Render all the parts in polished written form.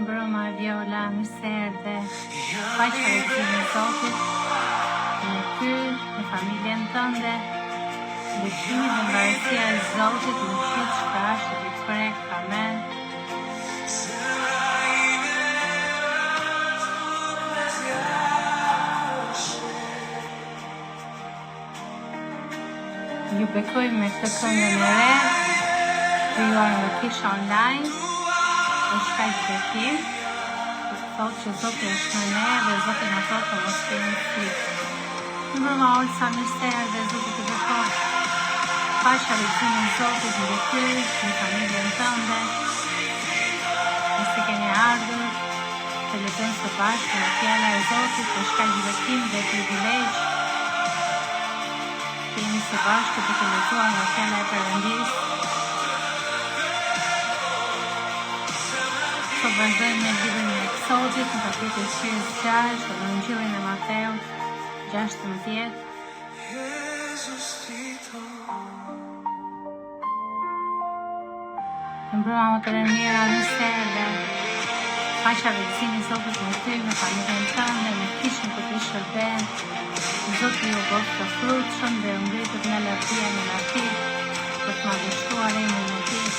mbrëma Viola, mirë se erdhe. Paqja e Zotit në ty, në familjen tënde. Lutimi dhe mbarësia e Zotit në gjithë shpesh të prek. Amen. Ju bekoj me këtë këngën e re, krijuar nga Kisha Online, është kaq bekim, thotë që Zoti është me ne dhe Zoti na thotë të mos kemi frikë. Mbrëma Olsa, mirë se erdhe, Zoti të bekoj. Paqja e Zotit në ty, në familjen tënde. Nëse keni ardhur, të lexojmë së bashku nga fjala e Zotit, është kaq bekim dhe privilegj. Kemi së bashku të lexuar nga fjala e Perëndisë. Sot vazhdojmë me librin e Eksodit në kapitullin 26 dhe në Injillin e Mateut 16. Mbrëma më të mira, mirë se erdhe. Paqja e Zotit me ty, me familjen tënde, me kishën ku ti shërben. Zoti ju bëft të frutshëm dhe ngritet nga lartësia në lartësi për të madhështuar emrin e Tij.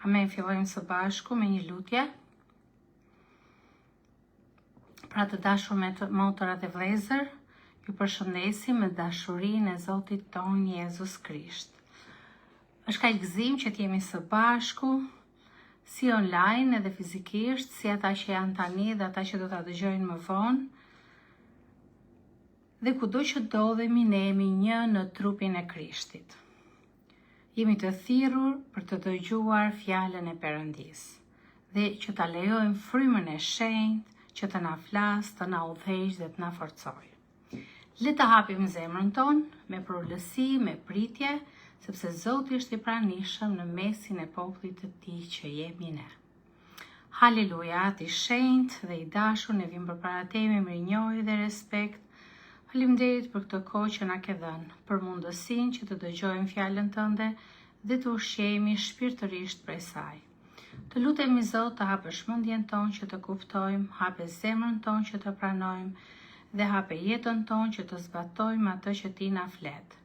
Amen, fillojmë së bashku me një lutje. Pra të dashur me motorat e vëllezër, ju përshëndesim me dashurinë e Zotit ton Jezus Krisht. Është kaq gëzim që të jemi së bashku, si online edhe fizikisht, si ata që janë tani dhe ata që do ta dëgjojnë më vonë. Dhe kudo që ndodhemi, ne jemi një në trupin e Krishtit. Jemi të thirrur për të dëgjuar fjalën e Perëndisë dhe që ta lejojmë frymën e shenjtë që të na flasë, të na udhëheqë dhe të na forcojë. Le të hapim zemrën tonë me përulësi, me pritje, sepse Zoti është i pranishëm në mesin e popullit të Tij që jemi ne. Haleluja, Ati i shenjtë dhe i dashur, ne vim përpara Teje me mirënjohje dhe respekt. Faleminderit për këtë kohë që na ke dhënë, për mundësinë që të dëgjojmë fjalën tënde dhe të ushqehemi shpirtërisht prej saj. Të lutemi Zot të hapësh mendjen tonë që të kuptojmë, hape zemrën tonë që të pranojmë dhe hape jetën tonë që të zbatojmë atë që Ti na flet.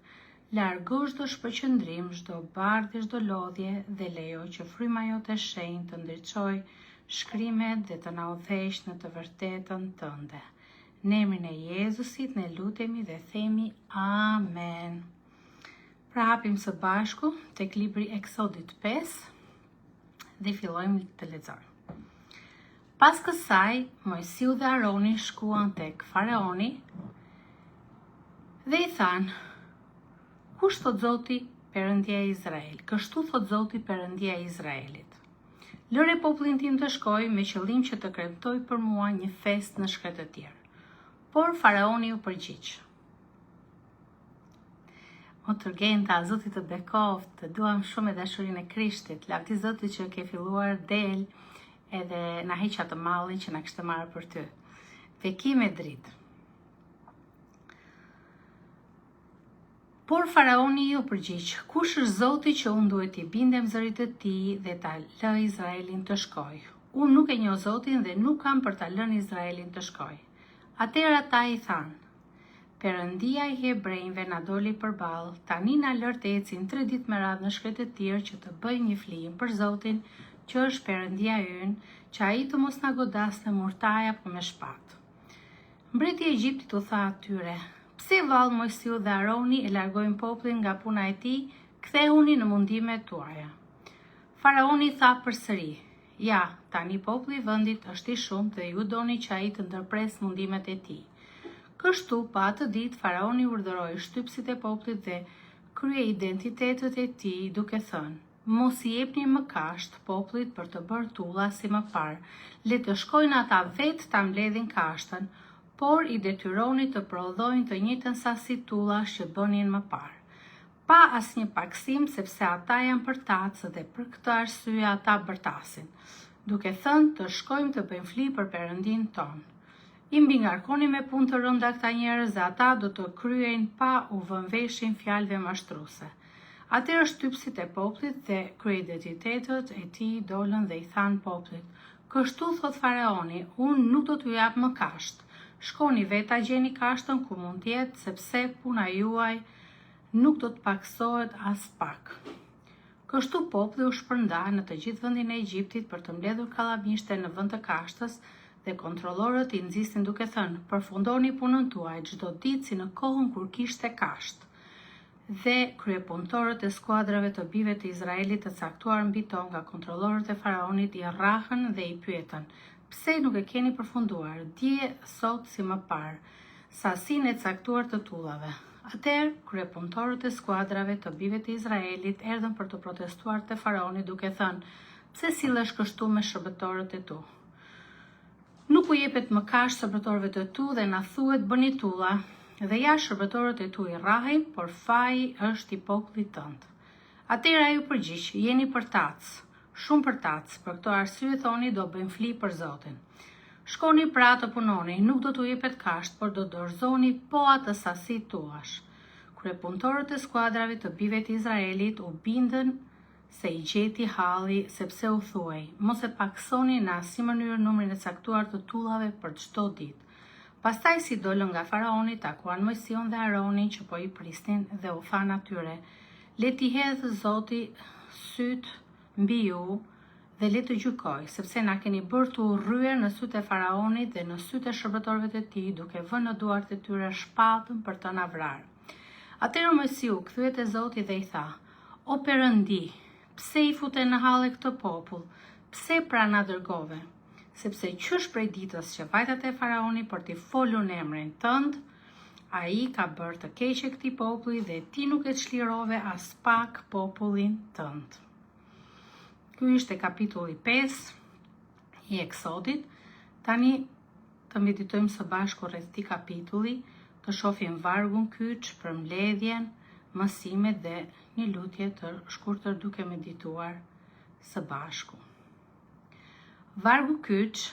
Largo çdo shpërqendrim, çdo bardhë, çdo lodhje dhe lejo që fryma jote e shenjtë të ndriçojë shkrimet dhe të na udhëheqë në të vërtetën tënde. Në emrin e Jezusit ne lutemi dhe themi Amen. Pra hapim së bashku tek libri Eksodit 5 dhe fillojmë të lexojmë. Pas kësaj, Mojsiu dhe Aroni shkuan tek Faraoni dhe i thanë: Kush thot Zoti, Perëndia e Izrael? Kështu thot Zoti, Perëndia e Izraelit. Lëre popullin tim të shkojë me qëllim që të kremtoj për mua një festë në shkretëtir. Por Faraoni u përgjigj: O Turgenta, Zoti të bekoft, të duam shumë me dashurinë e Krishtit. Lavdi Zotit që ke filluar del edhe na heq atë mallin që na kishte marrë për ty. Bekim e dritë. Por Faraoni u përgjigj: Kush është Zoti që unë duhet t'i bindem zërit të Tij dhe ta lë Izraelin të shkojë? Unë nuk e njoh Zotin dhe nuk kam për ta lënë Izraelin të shkojë. Atëherë ata i thanë: Perëndia i hebrejve na doli përballë, tani na lër të ecim 3 ditë me radhë në shkretëtir që të bëjmë një flijim për Zotin, që është Perëndia ynë, që ai të mos na godasë me murtaj apo me shpatë. Mbreti i Egjiptit u tha atyre: Pse vallë Mojsiu dhe Aroni e largojnë popullin nga puna e tij, kthehuni në mundimet tuaja. Faraoni tha përsëri: Ja, tani populli i vendit është i shumtë dhe ju doni që ai të ndërpres mundimet e tij. Kështu, pa atë ditë, Faraoni urdhëroi shtypësit e popullit dhe krye identitetet e tij duke thënë: mos i jepni më kasht popullit për të bërë tulla si më parë. Le të shkojnë ata vetë ta mbledhin kashtën, por i detyroni të prodhojnë të njëjtën sasi tullash që bënin më parë. Pa asnjë paksim, sepse ata janë përtacë dhe për këtë arsye ata bërtasin, duke thënë të shkojmë të bëjmë fli për Perëndin ton. I mbi ngarkoni me punë të rënda këta njerëz dhe ata do të kryejnë pa u vënë veshin fjalëve mashtruese. Atëherë shtypësit e popullit dhe kryeidentitetet e tij dolën dhe i thanë popullit: "Kështu thot faraoni, unë nuk do t'ju jap më kasht. Shkoni vetë gjeni kashtën ku mund t'jetë, sepse puna juaj nuk do të paksohet as pak." Kështu populli u shpërnda në të gjithë vendin e Egjiptit për të mbledhur kallamiqte në vend të kashtës, dhe kontrollorët i nxisnin duke thënë: "Përfundoni punën tuaj çdo ditë si në kohën kur kishte kasht." Dhe kryepunëtorët e skuadrave të bijve të Izraelit të caktuar mbi to nga kontrollorët e faraonit i rrahën dhe i pyetën: "Pse nuk e keni përfunduar dje sot si më parë sasinë e caktuar të tullave?" Atëherë kryepunëtorët e skuadrave të bijve të Izraelit erdhën për të protestuar te faraoni duke thënë: "Pse sillesh kështu me shërbëtorët e tu? Nuk u jepet më kasht shërbëtorëve të tu dhe na thuhet bëni tulla, dhe ja shërbëtorët e tu i rrahim, por faji është i popullit tënd." Atëherë ai u përgjigj: "Jeni përtac, shumë përtac, për këtë arsye thoni do bëjmë fli për Zotin. Shkoni pra të punoni, nuk do t'u jepet kasht, por do dorëzoni po atë sasi tuash." Kryepunëtorët e skuadrave të bijve të Izraelit u bindën se i gjeti halli, sepse u thuaj: "Mos e paksoni në asnjë mënyrë numrin e caktuar të tullave për çdo ditë." Pastaj si dolën nga faraoni, takuan Mojsiun dhe Aronin që po i prisnin dhe u thanë atyre: "Le t'i hedhë Zoti syt mbi ju dhe le të gjykoj, sepse na keni bërë të urryer në sytë e faraonit dhe në sytë e shërbëtorëve të tij, duke vënë në duart e tyre shpatën për të na vrarë." Atëherë Mojsiu kthye te Zoti dhe i tha: "O Perëndi, pse i fute në halle këtë popull? Pse pra na dërgove? Sepse qysh prej ditës që vajta te faraoni për t'i folur në emrin tënd, ai ka bërë të keqe këtij populli dhe ti nuk e çlirove as pak popullin tënd." Ky ishte kapitulli 5 i Eksodit. Tani të meditojmë së bashku rreth këtij kapitulli, të shohim vargun kyç për mbledhjen, mësimet dhe një lutje të shkurtër duke medituar së bashku. Vargu kyç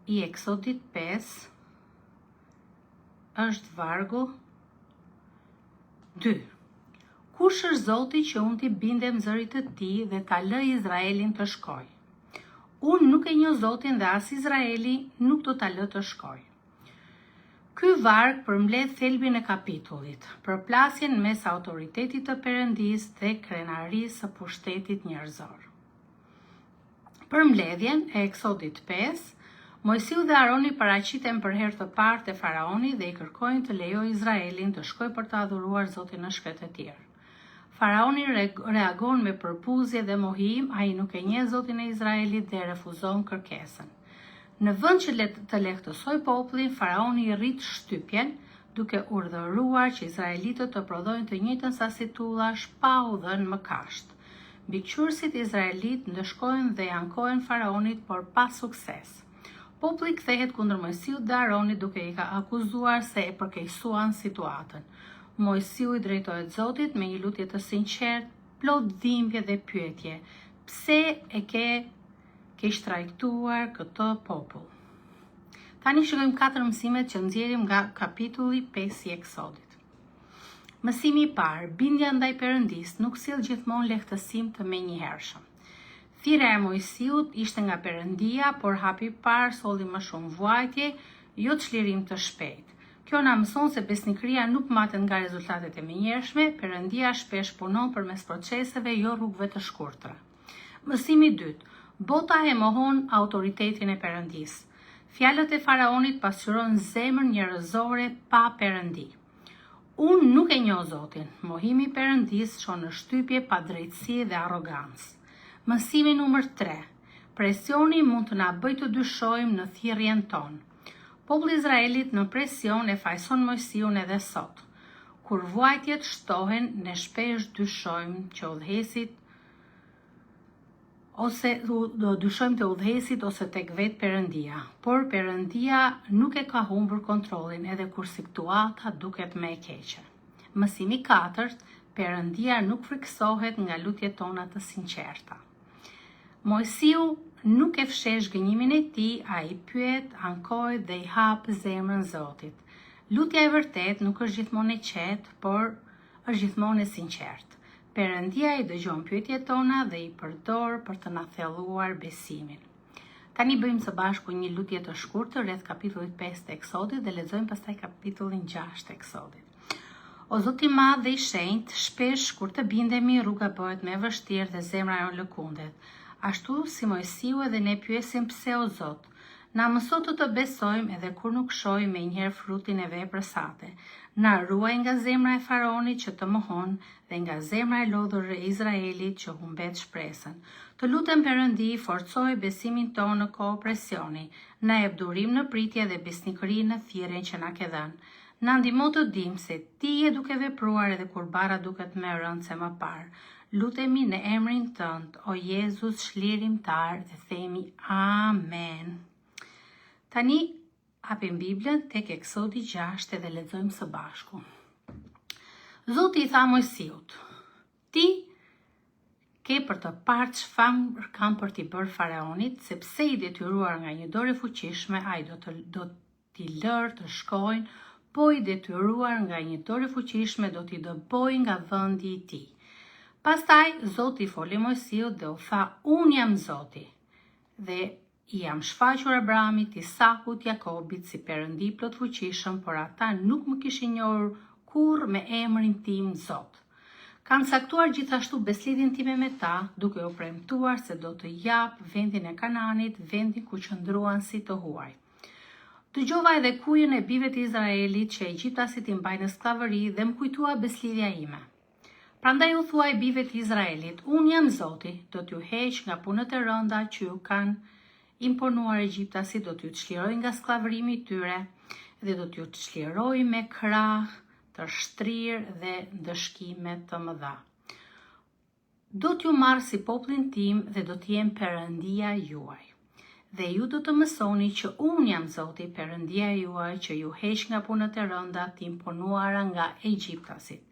i Eksodit 5 është vargu 2. Kush është Zoti që unë t'i bindem zërit të tij dhe ta lë Izraelin të shkoj? Unë nuk e njoh Zotin dhe as Izraeli nuk do ta lë të shkoj. Ky varg përmbledh thelbin e kapitullit, përplasjen mes autoritetit të Perëndisë dhe krenarisë së pushtetit njerëzor. Për mbledhjen e Eksodit 5, Mojsiu dhe Aroni paraqiten për herë të parë te faraoni dhe i kërkojnë të lejojë Izraelin të shkojë për të adhuruar Zotin në shkret e tjerë. Faraoni reagon me përpuzje dhe mohim, ai nuk e njeh Zotin e Izraelit dhe refuzon kërkesën. Në vend që të lehtësoj popullin, faraoni i rrit shtypjen, duke urdhëruar që izraelitët të prodhojnë të njëjtën sasi tullash pa u dhënë më kasht. Mbikëqyrësit izraelit ndëshkojnë dhe ankohen faraonit, por pa sukses. Populli kthehet kundër Mojsiut dhe Aronit duke i akuzuar se e përkeqësuan situatën. Mojsiu i drejtohet Zotit me një lutje të sinqertë, plot dhimbje dhe pyetje: pse e ke shtrajtuar këtë popull? Tani shikojmë 4 mësimet që nxjerrim nga kapitulli 5 i Eksodit. Mësimi i parë: bindja ndaj Perëndisë nuk sjell gjithmonë lehtësim të menjëhershëm. Thirrja e Mojsiut ishte nga Perëndia, por hapi i parë solli më shumë vuajtje, jo çlirim të shpejtë. Kjo na mëson se besnikëria nuk matet nga rezultatet e menjëhershme, Perëndia shpesh punon përmes proceseve, jo rrugëve të shkurtra. Mësimi i dytë: bota e mohon autoritetin e Perëndisë. Fjalët e faraonit pasqyrojnë zemrën njerëzore pa Perëndi. Unë nuk e njoh Zotin. Mohimi i Perëndisë çon në shtypje padrejtësi dhe arrogancë. Mësimi numër 3. Presioni mund të na bëjë të dyshojmë në thirrjen tonë. Populli i Izraelit në presion e fajson Mojsiun edhe sot. kur vuajtjet shtohen, ne shpesh dyshojmë që udhëhesit ose do dyshojmë të udhëhesit ose tek vetë Perëndia, por Perëndia nuk e ka humbur kontrollin edhe kur situata duket më e keqe. Mësimi 4, Perëndia nuk friksohet nga lutjet tona të sinqerta. Mojsiu nuk e fshesh gënjimin e tij, ai pyet, ankoj dhe i hap zemrën Zotit. Lutja e vërtet nuk është gjithmonë e qetë, por është gjithmonë e sinqertë. Perëndia i dëgjon pyetjet tona dhe i përdor për të na thelluar besimin. Tani bëjmë së bashku një lutje të shkurtër rreth kapitullit 5 të Eksodit dhe lexojmë pastaj kapitullin 6 të Eksodit. O Zoti i madh dhe i shenjtë, shpesh kur të bindemi, rruga bëhet më e vështirë dhe zemra jon lëkundet. Ashtu si Mojsiu edhe ne pyesim pse o Zot. Na mëso të besojmë edhe kur nuk shohim menjëherë frutin e veprës sate. Na ruaj nga zemra e faraonit që të mohon dhe nga zemra e lodhur e Izraelit që humbet shpresën. Të lutem Perëndi, forcoj besimin tonë në kohë presioni. Na jep durim në pritje dhe besnikëri në thirrjen që na ke dhënë. Na ndihmo të dimë se ti je duke vepruar edhe kur barra duket më e rëndë se më parë. Lutemi në emrin tënd, o Jezus shlirimtar, dhe themi amen. Tani hapim Biblën tek Eksodi 6 dhe lexojmë së bashku. Zoti i tha Mojsiut: Ti ke për të parë çfarë kam për t'i bërë faraonit, sepse i detyruar nga një dorë e fuqishme, ai do t'i lërë të shkojnë, po i detyruar nga një dorë e fuqishme do t'i dëbojë nga vendi i tij. Pastaj Zoti foli Mojsiut dhe u tha: Unë jam Zoti, dhe i jam shfaqur Abrahamit, Isakut, Jakobit si Perëndi plot fuqishëm, por ata nuk më kishin njohur kurrë me emrin tim Zot. Kam caktuar gjithashtu beslidhjen time me ta, duke u premtuar se do të jap vendin e Kananit, vendin ku qëndruan si të huaj. Dëgjova edhe kujën e bijve të Izraelit që egjiptasit i mbajnë në skllavëri dhe më kujtua beslidhja ime. Prandaj u thuaj bijve të Izraelit: Unë jam Zoti, do t'ju heq nga punët e rënda që ju kanë imponuar egjiptasit, do t'ju çliroj nga skllavërimi i tyre dhe do t'ju çliroj me krah të shtrirë dhe ndëshkime të mëdha. Do t'ju marr si popullin tim dhe do t'jem Perëndia juaj. Dhe ju do të mësoni që unë jam Zoti, Perëndia juaj, që ju heq nga punët e rënda të imponuara nga egjiptasit.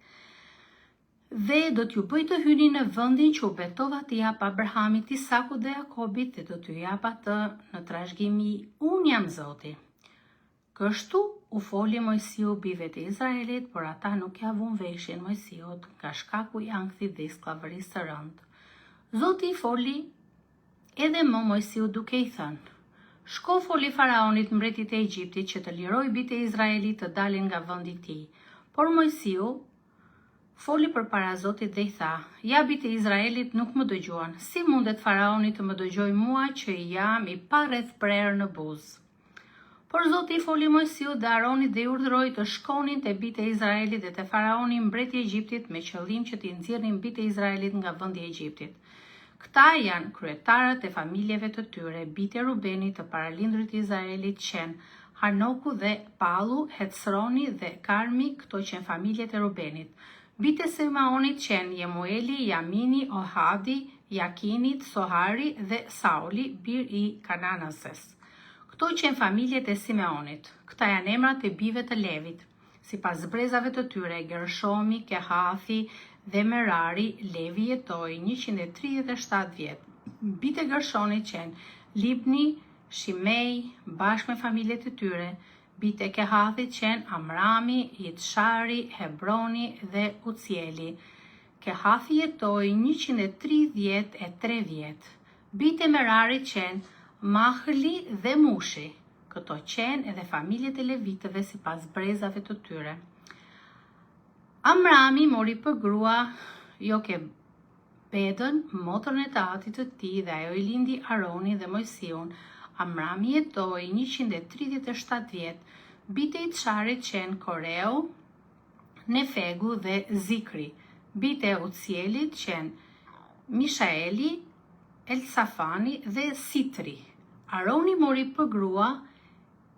Dhe do t'ju bëj të hyni në vendin që u betova t'i jap Abrahamit, Isakut dhe Jakobit, dhe do t'ju jap atë në trashëgimi. Unë jam Zoti. Kështu u foli Mojsiu bijve të Izraelit, por ata nuk ja vun veshin Mojsiut nga shkaku i ankthit dhe i skllavërisë së rëndë. Zoti i foli edhe më Mojsiut duke i thënë: Shko foli faraonit, mbretit e Egjiptit, që të liroj bijtë e Izraelit të dalin nga vendi i tij. Por Mojsiu foli përpara Zotit dhe i tha: Ja, bijtë e Izraelit nuk më dëgjuan. Si mundet faraoni të më dëgjojë mua që jam i parreth prerë në buzë? Por Zoti i foli Mojsiut dhe Aronit dhe i urdhëroi të shkonin te bijtë e Izraelit dhe te faraoni, mbreti i Egjiptit, me qëllim që t'i nxjerrnin bijtë e Izraelit nga vendi i Egjiptit. Këta janë kryetarët e familjeve të tyre: bijtë e Rubenit, të paralindrit të Izraelit qenë Hanoku dhe Pallu, Hecroni dhe Karmi, këto qenë familjet e Rubenit. Bijtë e Simeonit qenë Jemueli, Jamini, Ohadi, Jakinit, Sohari dhe Sauli, bir i Kananases. Këto qenë familjet e Simeonit. Këta janë emrat e bijve të Levit, sipas brezave të tyre: Gershomi, Kehathi dhe Merari. Levi jetoi 137 vjet. Bijtë e Gershonit qenë Libni, Shimei, bashkë me familjet e tyre. Bijtë e Kehathit qenë Amrami, Itshari, Hebroni dhe Uzieli. Kehathi jetoi 133 vjet. Bijtë e Merarit qenë Mahli dhe Mushi. Këto qenë edhe familjet e Levitëve sipas brezave të tyre. Amrami mori për grua Jokebedën, motrën e të atit të tij, dhe ajo i lindi Aronin dhe Mojsiun. Amrami jetoi 137 vjet. Bijtë e Itsharit qenë Koreu, Nefegu dhe Zikri. Bijtë e Uzielit qenë Mishaeli, Elsafani dhe Sitri. Aroni mori për grua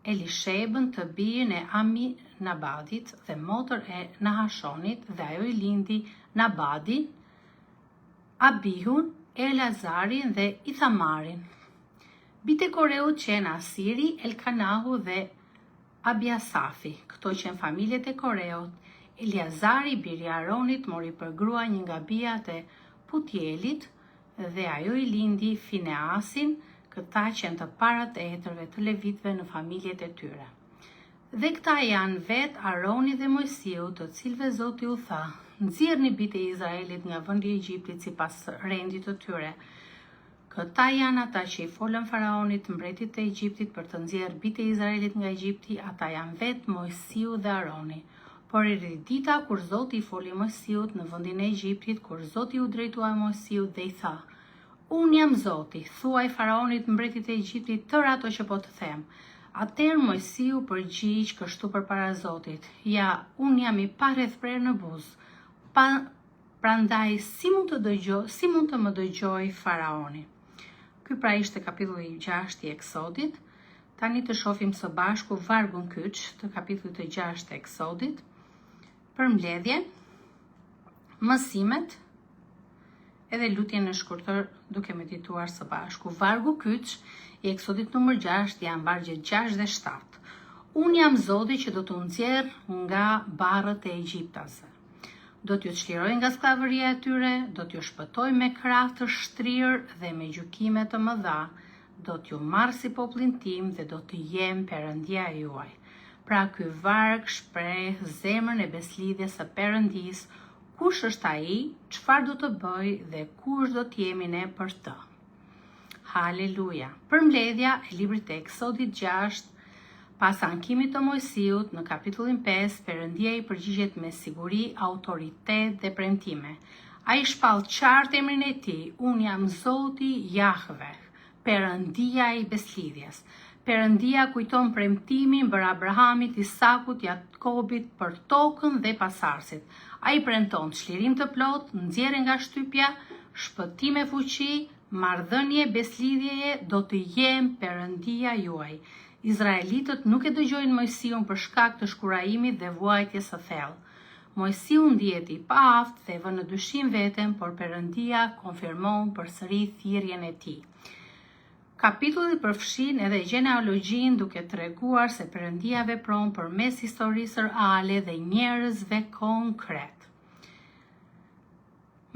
Elishebën të bijën e Aminabadit dhe motër e Nahashonit, dhe ajo i lindi Nabadin, Abihun, Elazarin dhe Ithamarin. Bitë e Koreut qenë Asiri, Elkanahu dhe Abiasafi. Këto qenë familjet e Koreut. Eliazari, biri Aronit, mori për grua një nga bijat e Putielit dhe ajo i lindi Fineasin. Këta qenë të parat e etërve të levitve në familjet e tyre. Dhe këta janë vetë Aroni dhe Mojsiu, të cilëve Zoti u tha: nxjerrni bitë e Izraelit nga vendi i Egjiptit sipas rendit të tyre. Këta janë ata që i folën Faraonit, mbretit të Egjiptit, për të nxjerrë bitë e Izraelit nga Egjipti. Ata janë vetë Mojsiu dhe Aroni. Por erdhi dita kur Zoti i foli Mojsiut në vendin e Egjiptit, kur Zoti u drejtua Mojsiut dhe i tha: unë jam Zoti, thuaj Faraonit, mbretit e Egjiptit, tërë ato që po të them. Atëherë Mojsiu përgjigj kështu përpara Zotit: ja, unë jam i parrethprer në buzë. Prandaj si mund të më dëgjoj Faraoni? Ky pra ishte kapitulli 6 i Eksodit. Tani të shohim së bashku vargun kyç të kapitullit të 6 të Eksodit. Përmbledhje, mësimet edhe lutjen e shkurtër duke medituar së bashku. Vargu kyç i Eksodit numër 6 janë vargjet 6 dhe 7. Unë jam Zoti që do t'u nxjerr nga barrët e egjiptasve. Do t'ju çliroj nga skllavëria e tyre, do t'ju shpëtoj me krah të shtrirë dhe me gjykime të mëdha. Do t'ju marr si popullin tim dhe do të jem Perëndia juaj. Pra ky varg shpreh zemrën e beslidhjes së Perëndisë, kush është ai, çfarë do të bëj dhe kush do të jemi ne për të. Haleluja. Përmbledhja e librit të Eksodit 6. Pas ankimit të Mojsiut në kapitullin 5, Perëndia i përgjigjet me siguri, autoritet dhe premtime. Ai shpall qartë emrin e tij: unë jam Zoti Jahve, Perëndia i beslidhjes. Perëndia kujton premtimin për Abrahamit, Isakut, Jakobit për tokën dhe pasardhësit. Ai premton çlirim të plotë, nxjerrje nga shtypja, shpëtim e fuqi, marrëdhënie, beslidhjeje, do të jem Perëndia juaj. Izraelitët nuk e dëgjojnë Mojsiun për shkak të shkurajimit dhe vuajtjes së thellë. Mojsiu ndihet i paaft dhe vën në dyshim veten, por Perëndia konfirmon përsëri thirrjen e tij. Kapitulli përfshin edhe gjenealogjinë, duke treguar se Perëndia vepron përmes historisë reale dhe njerëzve konkret.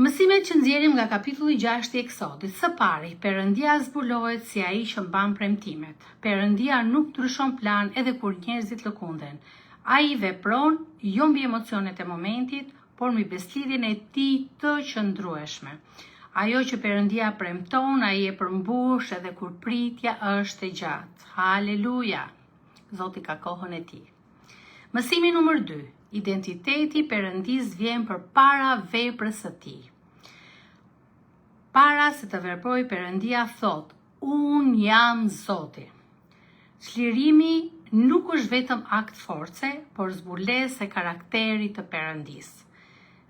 Mësimet që nxjerrim nga kapitulli 6 i Eksodit. Së pari, Perëndia zbulohet si ai që mban premtimet. Perëndia nuk ndryshon plan edhe kur njerëzit lëkunden. Ai vepron jo mbi emocionet e momentit, por mbi beslidhjen e tij të qëndrueshme. Ajo që Perëndia premton, ai e përmbush edhe kur pritja është e gjatë. Haleluja. Zoti ka kohën e tij. Mësimi numër 2. Identiteti i Perëndis vjen përpara veprës së tij. Para se të veprojë, Perëndia thot: unë jam Zoti. Çlirimi nuk është vetëm akt force, por zbulesë e karakterit të Perëndisë.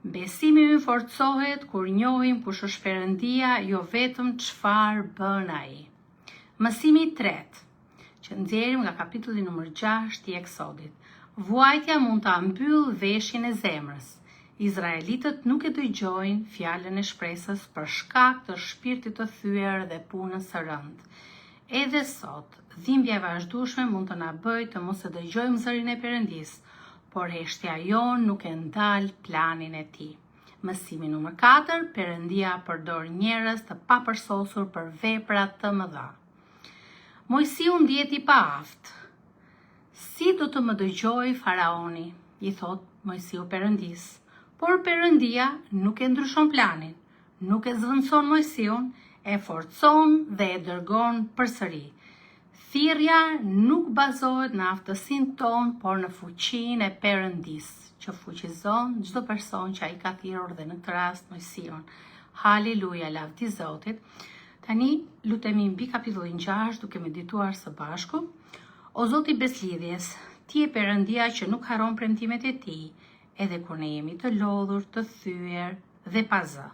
Besimi ynë forcohet kur njohim kush është Perëndia, jo vetëm çfarë bën ai. Mësimi i tretë, që nxjerrim nga kapitulli numër 6 i Eksodit. Vuajtja mund ta mbyll veshjen e zemrës. Izraelitët nuk e dëgjojnë fjalën e shpresës për shkak të shpirtit të thyer dhe punës së rëndë. Edhe sot, dhimbja e vazhdueshme mund të na bëjë të mos e dëgjojmë zërin e Perëndisë, por heshtja jon nuk e ndal planin e tij. Mësimi numër 4, Perëndia përdor njerëz të papërsosur për vepra të mëdha. Mojsiu ndihet i paaft. Si do të më dëgjoj Faraoni, i thot Mojsiu Perëndisë. Por Perëndia nuk e ndryshon planin, nuk e zvendëson Mojsiun, e forcon dhe e dërgon përsëri. Thirrja nuk bazohet në aftësinë tonë, por në fuqinë e Perëndisë, që fuqizon çdo person që ai ka thirrur, dhe në këtë rast Mojsiun. Haleluja, lavdi Zotit. Tani lutemi mbi kapitullin 6 duke medituar së bashku. O Zoti i beslidhjes, ti e Perëndia që nuk haron premtimet e tij, edhe kur ne jemi të lodhur, të thyer dhe pa zë.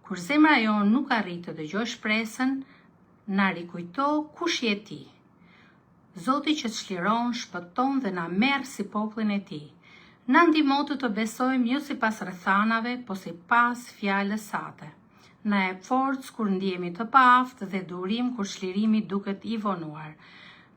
Kur zemra jon nuk arrit të dëgjoj shpresën, na rikujto kush je ti. Zoti që të çliron, shpëton dhe na merr si popullin e tij. Na ndihmo të besojmë jo sipas rrethanave, po sipas fjalës sate. Na e forcë kur ndihemi të paaftë dhe durim kur çlirimi duket i vonuar.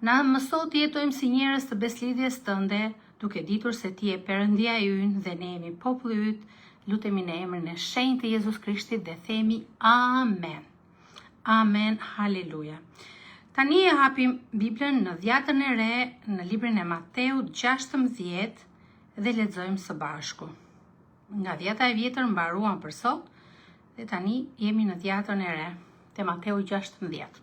Na mëso të jetojmë si njerëz të beslidhjes tënde, duke ditur se ti je Perëndia ynë dhe ne jemi populli yt. Lutemi në emrin e shenjtë të Jezus Krishtit dhe themi amen. Amen, haleluja. Tani e hapim Biblën në Dhjatën e Re, në librin e Mateut 16 dhe lexojmë së bashku. Nga Dhjata e Vjetër mbaruan për sot dhe tani jemi në Dhjatën e Re, te Mateu 16.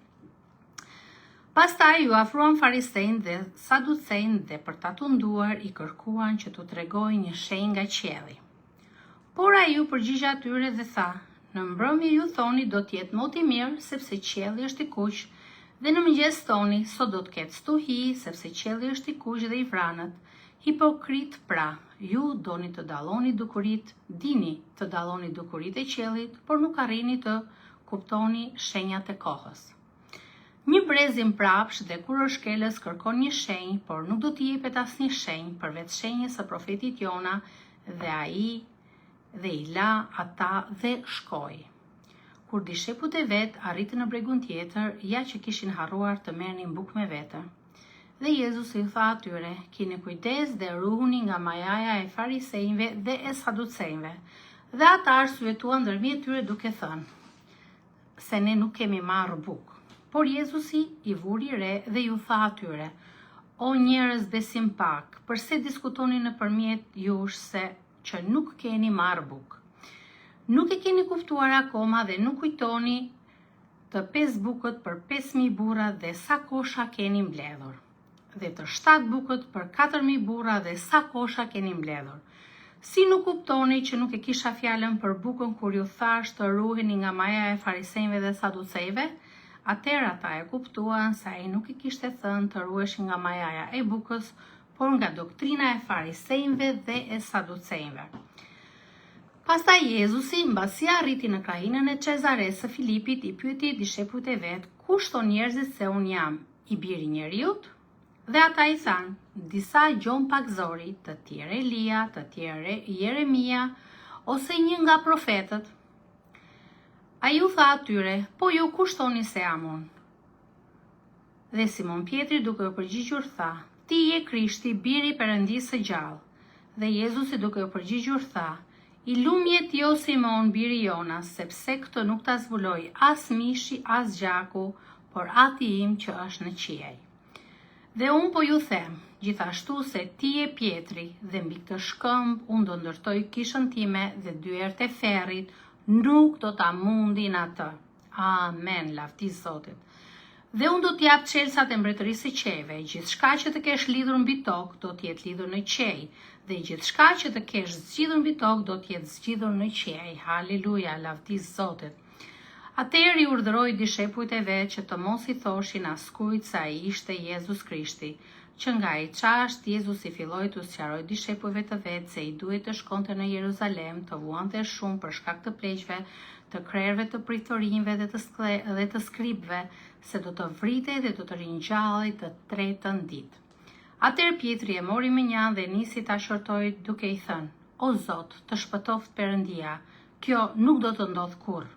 Pastaj ju afruan farisejnë dhe saducejnë dhe për ta tunduar i kërkuan që t'u tregojë një shenjë nga qielli. Por ai ju përgjigj atyre dhe tha: në mbrëmje ju thoni do t'jetë moti mirë sepse qielli është i kuq, dhe në mëngjes thoni sot do të ketë stuhi sepse qielli është i kuq dhe i vranët. Hipokrit pra, ju doni të dalloni dukurit, dini të dalloni dukurit e qiellit, por nuk arrini të kuptoni shenjat e kohës. Një brezim prapsh dhe kur është shkelës kërkon një shenjë, por nuk do t'i jepet asnjë shenjë përveç shenjës së profetit Jona, dhe ai dhe i la ata dhe shkoi. Kur dishepujt e vet arritën në bregun tjetër, ja që kishin harruar të merrnin bukë me vete. Dhe Jezusi i tha atyre: keni kujdes dhe ruhuni nga majaja e farisejve dhe e saducejve. Dhe ata arsyetuan ndërmjet tyre duke thënë se ne nuk kemi marrë bukë. Por Jezusi i vuri re dhe ju tha atyre: o njerëz besim pak, përse diskutoni nëpërmjet jush se që nuk keni marrë bukë? Nuk e keni kuptuar akoma dhe nuk kujtoni të 5 bukët për 5.000 burra dhe sa kosha keni mbledhur, dhe të 7 bukët për 4.000 burra dhe sa kosha keni mbledhur. Si nuk kuptoni që nuk e kisha fjalën për bukën kur ju thash të ruheni nga maja e farisejve dhe saducejve? Atëherë ata e kuptuan se ai nuk i kishte thënë të ruheshin nga majaja e bukës, por nga doktrina e farisejve dhe e saducejve. Pastaj Jezusi, mbasi arriti në krahinën e Cezares së Filipit, i pyeti dishepujt e vet: kush thon njerëzit se un jam, i biri i njeriut? Dhe ata i thanë: disa gjon pak zori, të tjerë Elia, të tjerë Jeremia, ose një nga profetët. Ai u tha atyre: po ju kush thoni se jam unë? Dhe Simon Pietri duke u përgjigjur tha: ti je Krishti, biri i Perëndisë së gjallë. Dhe Jezusi duke u përgjigjur tha: i lumjet jo Simon, biri Jonas, sepse këtë nuk ta zbuloi as mishi as gjaku, por Ati im që është në qiej. Dhe unë po ju them, gjithashtu se ti je Pietri, dhe mbi këtë shkëmb unë do ndërtoj kishën time dhe dyert e ferrit nuk do ta mundin atë. Amen, lavdi Zotit. Dhe unë do t'jap çelësat e mbretërisë së qejve, gjithçka që të kesh lidhur mbi tokë do t'jetë lidhur në qej, dhe gjithçka që të kesh zgjidhur mbi tokë do t'jetë zgjidhur në qej. Haleluja, lavdi Zotit. Atëherë i urdhëroi dishepujt e vet që të mos i thoshin askujt se ai ishte Jezus Krishti. Që nga ai çast Jezusi filloi t'u sqarojë dishepujve të vet se i duhet të shkonte në Jeruzalem, të vuante shumë për shkak të pleqve, të krerëve, të pritorinjve dhe të skribëve, se do të vritej dhe do të ringjallej të tretën ditë. Atëherë Pietri e mori me njan dhe nisi ta shortojë duke i thënë: o Zot, të shpëtoft Perëndia, kjo nuk do të ndodh kurrë.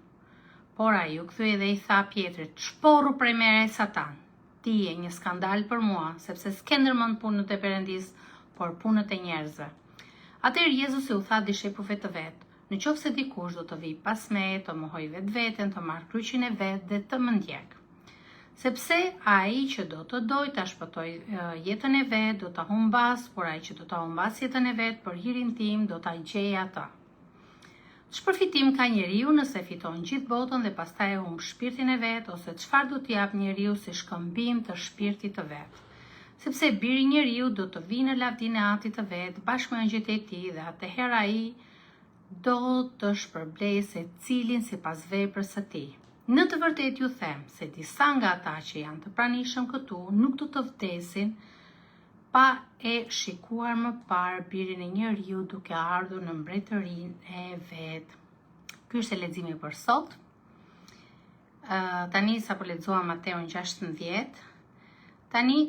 Por ai u kthye dhe i tha Pietrit: shporru prej meje Satan. Ti je një skandal për mua, sepse s'ke ndërmend punët e Perëndisë, por punët e njerëzve. Atëherë Jezusi u tha dishepujve të vet: nëse dikush do të vijë pas meje, të mohoj vetveten, të marrë kryqin e vet dhe të më ndjek. Sepse ai që do të dojë ta shpëtojë jetën e vet do ta humbas, por ai që do ta humbas jetën e vet për hirin tim do ta gjejë atë. Ç'përfitim ka njeriu nëse fiton gjithë botën dhe pastaj e humb shpirtin e vet, ose çfarë do t'i jap njeriu si shkëmbim të shpirtit të vet? Sepse biri i njeriu do të vijë në lavdinë e Atit të vet bashkë me angjëjt e tij, dhe atëherë ai do të shpërblejë secilin sipas veprës së tij. Në të vërtetë ju them se disa nga ata që janë të pranishëm këtu nuk do të vdesin pa e shikuar më parë birin e njeriu duke ardhur në mbretërinë e vet. Ky është leximi për sot. Tani sapo lexuam Mateun 16. Tani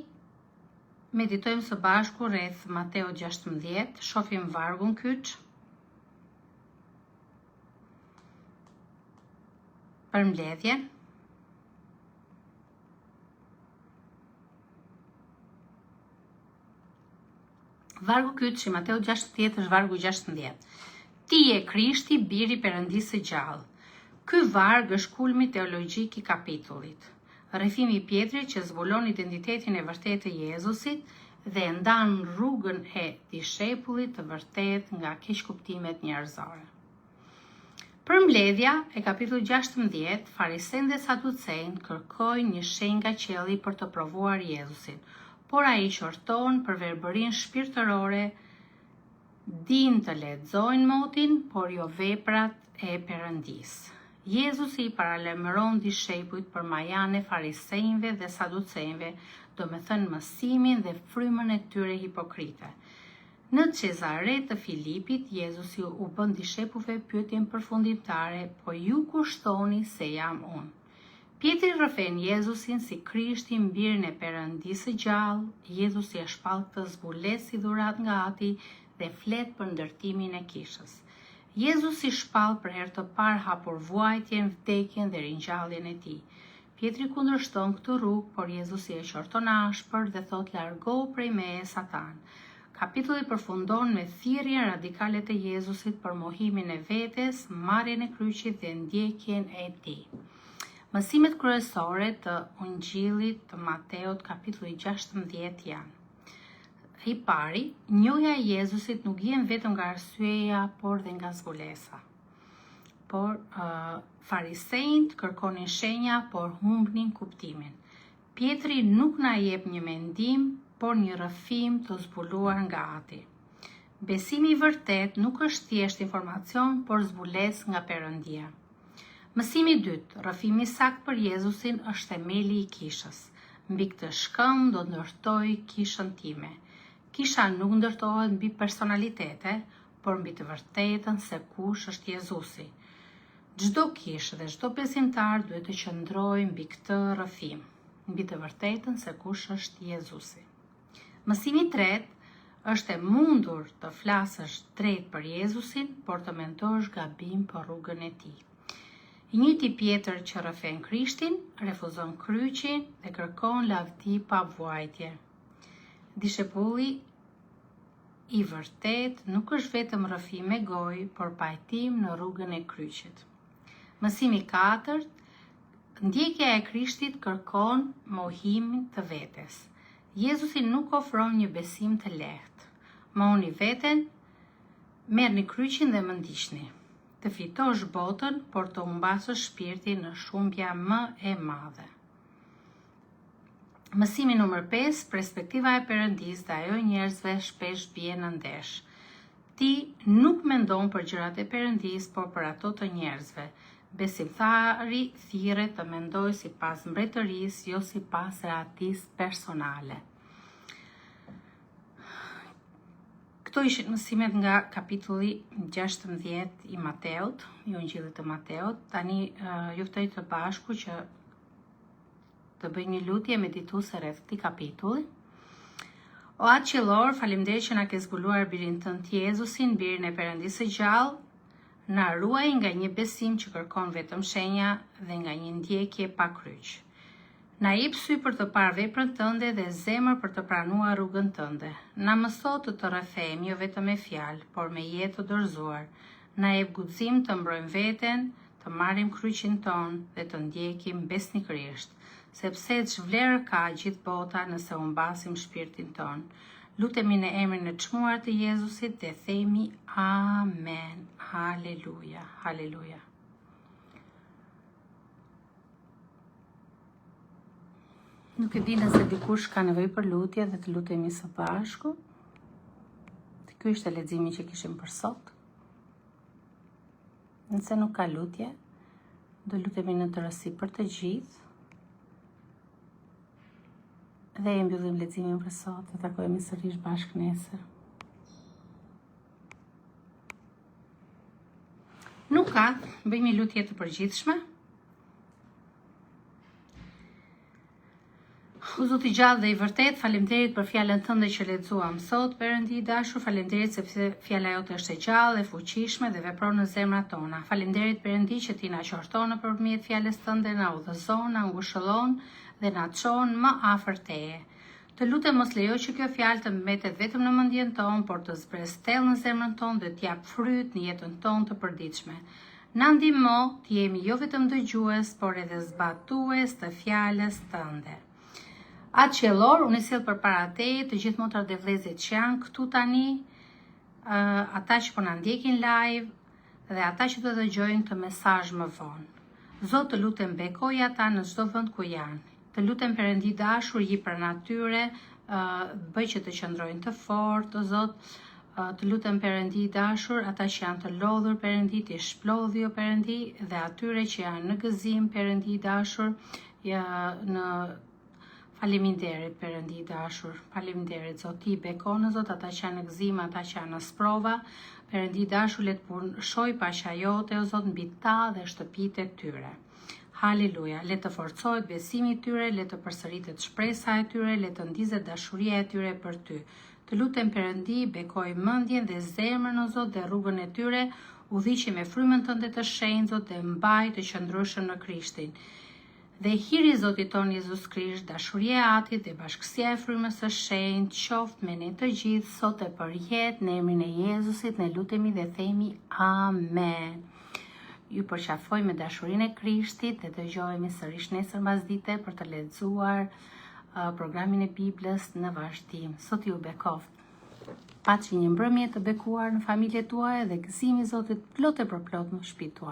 meditojmë së bashku rreth Mateo 16, shohim vargun kyç. Për mbledhjen. Vargu kyç i Mateo 16 është vargu 16. Ti je Krishti, biri Perëndisë së gjallë. Ky varg është kulmi teologjik i kapitullit. Rrethimi i Pjetrit që zbulon identitetin e vërtetë të Jezusit dhe ndan rrugën e dishepullit të vërtet nga keqkuptimet njerëzore. Përmbledhja e kapitullit 16, farisejnë dhe saducejnë kërkojnë një shenjë nga qielli për të provuar Jezusin, por ai qorton për verbërinë shpirtërore, din të lexojnë motin, por jo veprat e Perëndisë. Jezusi i paralajmëron dishepujt për majan e farisejve dhe saducejve, do me thënë mësimin dhe frymën e tyre hipokrite. Në Cezare të Filipit, Jezusi u bën dishepujve pyetjen përfundimtare, po ju kushtoni se jam unë. Pjetri rrëfen Jezusin si Krishtin, birin e Perëndisë së gjallë. Jezusi e shpall këtë zbulesë si dhurat nga Ati dhe flet për ndërtimin e kishës. Jezusi shpall për herë të parë hapur vuajtjen, vdekjen dhe ringjalljen e tij. Pjetri kundërshton këtë rrugë, por Jezusi e qorton ashpër dhe thot largohu prej meje Satan. Kapitulli përfundon me thirrjen radikale të Jezusit për mohimin e vetes, marrjen e kryqit dhe ndjekjen e tij. Mësimet kryesore të Ungjillit të Mateut kapitulli 16 janë: i pari, njohja e Jezusit nuk vjen vetëm nga arsyeja, por dhe nga zbulesa. Farisejt kërkonin shenja, por humbnin kuptimin. Pjetri nuk na jep një mendim, por një rrëfim të zbuluar nga Ati. Besimi i vërtet nuk është thjesht informacion, por zbulesë nga Perëndia. Mësimi i dytë, rrëfimi sakt për Jezusin është themeli i kishës. Mbi këtë shkëm do ndërtoj kishën time. Kisha nuk ndërtohet mbi personalitete, por mbi të vërtetën se kush është Jezusi. Çdo kishë dhe çdo besimtar duhet të qëndrojë mbi këtë rrëfim, mbi të vërtetën se kush është Jezusi. Mësimi i tretë është e mundur të flasësh drejt për Jezusin, por të mendosh gabim për rrugën e tij. I njëjti Pjetër që rrëfen Krishtin, refuzon kryqin dhe kërkon lavdi pa vuajtje. Dishepulli i vërtet nuk është vetëm rrëfim me gojë, por pajtim në rrugën e kryqit. Mësimi i katërt, ndjekja e Krishtit kërkon mohimin të vetes. Jezusi nuk ofron një besim të lehtë. Mohoni veten, merrni kryqin dhe më ndiqni. Të fitosh botën, por të humbasësh shpirtin në shumbja më e madhe. Mësimi numër 5, perspektiva e Perëndisë dhe ajo njerëzve shpesh bie në ndesh. Ti nuk mendon për gjërat e Perëndisë, por për ato të njerëzve. Besimtari thirret të mendojë sipas mbretërisë, jo sipas rahatisë personale. Këto ishin mësimet nga kapitulli 16 i Mateut, i Ungjillit të Mateut. Tani ju ftoj të bashku që të bëj një lutje medituese rreth këtij kapitulli. O Atë qiellor, faleminderit që na ke zbuluar birin tënd Jezusin, birin e Perëndisë së gjallë. Na ruaj nga një besim që kërkon vetëm shenja dhe nga një ndjekje pa kryq. Na jep sy për të parë veprën tënde dhe zemër për të pranuar rrugën tënde. Na mëso të të rrethejmë jo vetëm me fjalë, por me jetë të dorëzuar. Na jep guxim të mbrojmë veten, të marrim kryqin ton dhe të ndjekim besnikërisht, sepse ç'vlerë ka gjithë bota nëse u mbasim shpirtin ton. Lutemi në emrin e çmuar të Jezusit dhe themi Amen. Haleluja, haleluja. Nuk e di nëse dikush ka nevojë për lutje dhe të lutemi së bashku. Ky ishte leximi që kishim për sot. Nëse nuk ka lutje, do lutemi në tërësi për të gjithë. Dhe e mbyllim leximin për sot, të takohemi sërish bashkë nesër. Nuk ka, bëjmë një lutje të përgjithshme. O Zoti i gjallë dhe i vërtet, faleminderit për fjalën tënde që lexuam sot, Perëndi i dashur, faleminderit sepse fjala jote është e gjallë, e fuqishme dhe vepron në zemrat tona. Faleminderit Perëndi që ti na qorton nëpërmjet fjalës tënde, na udhëzon, na ngushëllon dhe na çon më afër teje. Të lutem mos lejo që kjo fjalë të mbetet vetëm në mendjen tonë, por të zbreshtell në zemrën tonë dhe të jap fryt në jetën tonë të përditshme. Na ndihmo të jemi jo vetëm dëgjues, por edhe zbatues të fjalës tënde. Atë qiellor, unë sjell përpara teje të gjithë motrat dhe vëllezërit që janë këtu tani, ata që po na ndjekin live dhe ata që do të dëgjojnë këtë mesazh më vonë. Zot, të lutem bekoj ata në çdo vend ku janë. Të lutem Perëndi dashur, ji pranë atyre, bëj që të qëndrojnë të fortë, o Zot. Të lutem Perëndi dashur, ata që janë të lodhur Perëndi, ti shplodhi o Perëndi, dhe atyre që janë në gëzim Perëndi dashur, në faleminderit Perëndi dashur, faleminderit Zot, ti bekon Zot ata që janë në gëzim, ata që janë në sprova, Perëndi dashur, le të punshoj paqja jote o Zot mbi ta dhe shtëpitë e tyre. Haleluja, le të forcohet besimi i tyre, le të përsëritet shpresa e tyre, le të ndizet dashuria e tyre për ty. Të lutem Perëndi, bekoj mendjen dhe zemrën o Zot dhe rrugën e tyre, udhëhiqi me frymën tënde të shenjtë Zot dhe mbaj të qëndrueshëm në Krishtin. Dhe hiri Zotit ton Jezus Krisht, dashuria e Atit dhe bashkësia e frymës së shenjtë qoftë me ne të gjithë sot e përjet në emrin e Jezusit, ne lutemi dhe themi amen. Ju përqafoj me dashurinë e Krishtit dhe dëgjohemi sërish nesër mbasdite për të lexuar programin e Biblës në vazhdim. Sot ju bekoft. Paçi një mbrëmje të bekuar në familjet tuaja dhe gëzimi i Zotit plot e përplot në shtëpitë tuaja.